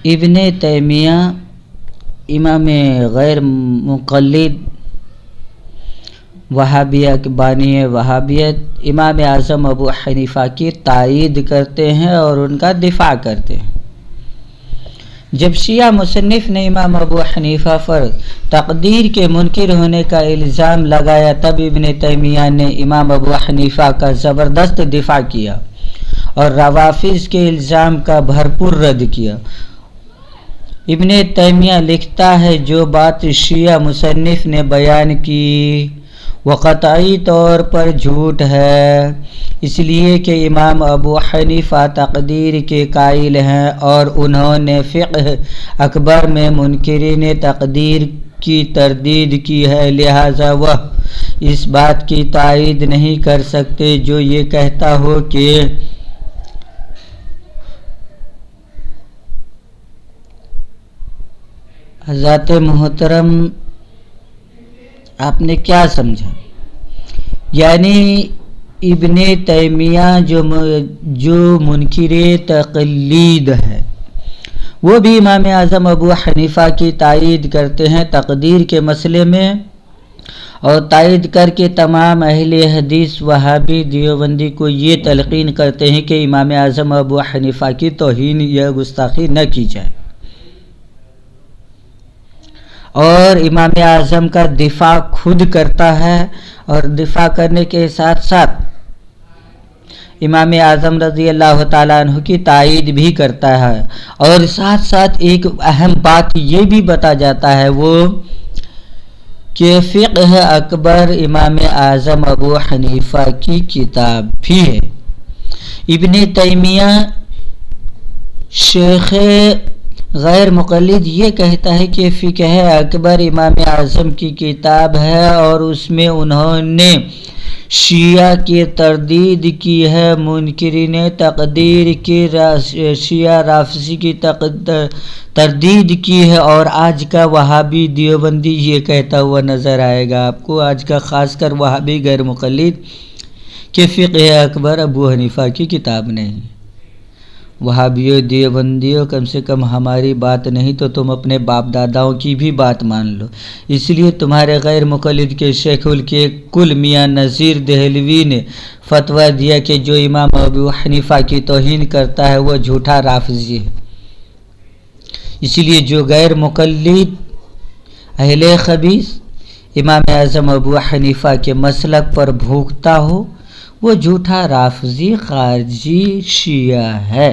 ابن تیمیہ امام غیر مقلد وہابیہ کے بانی وہابیت امام اعظم ابو حنیفہ کی تائید کرتے ہیں اور ان کا دفاع کرتے ہیں۔ جب شیعہ مصنف نے امام ابو حنیفہ پر تقدیر کے منکر ہونے کا الزام لگایا، تب ابن تیمیہ نے امام ابو حنیفہ کا زبردست دفاع کیا اور روافض کے الزام کا بھرپور رد کیا۔ ابن تیمیہ لکھتا ہے، جو بات شیعہ مصنف نے بیان کی وہ قطعی طور پر جھوٹ ہے، اس لیے کہ امام ابو حنیفہ تقدیر کے قائل ہیں اور انہوں نے فقہ اکبر میں منکرین تقدیر کی تردید کی ہے، لہذا وہ اس بات کی تائید نہیں کر سکتے جو یہ کہتا ہو کہ حضرت محترم آپ نے کیا سمجھا؟ یعنی ابن تیمیہ جو منکر تقلید ہے وہ بھی امام اعظم ابو حنیفہ کی تائید کرتے ہیں تقدیر کے مسئلے میں، اور تائید کر کے تمام اہل حدیث وہابی دیوبندی کو یہ تلقین کرتے ہیں کہ امام اعظم ابو حنیفہ کی توہین یا گستاخی نہ کی جائے، اور امام اعظم کا دفاع خود کرتا ہے اور دفاع کرنے کے ساتھ ساتھ امام اعظم رضی اللہ تعالیٰ عنہ کی تائید بھی کرتا ہے، اور ساتھ ساتھ ایک اہم بات یہ بھی بتا جاتا ہے وہ کہ فقہ اکبر امام اعظم ابو حنیفہ کی کتاب بھی ہے۔ ابن تیمیہ شیخ غیر مقلد یہ کہتا ہے کہ فقہ اکبر امام اعظم کی کتاب ہے اور اس میں انہوں نے شیعہ کی تردید کی ہے، منکرین تقدیر کی شیعہ رافضی کی تردید کی ہے، اور آج کا وہابی دیوبندی یہ کہتا ہوا نظر آئے گا آپ کو، آج کا خاص کر وہابی غیر مقلد، کہ فقہ اکبر ابو حنیفہ کی کتاب نہیں۔ وہابیوں دیوبندیوں، کم سے کم ہماری بات نہیں تو تم اپنے باپ داداؤں کی بھی بات مان لو۔ اس لیے تمہارے غیر مقلد کے شیخ الکل میاں نذیر دہلوی نے فتویٰ دیا کہ جو امام ابو حنیفہ کی توہین کرتا ہے وہ جھوٹا رافضی ہے۔ اس لیے جو غیر مقلد اہل خبیث امام اعظم ابو حنیفہ کے مسلک پر بھوکتا ہو وہ جھوٹا رافضی خارجی شیعہ ہے۔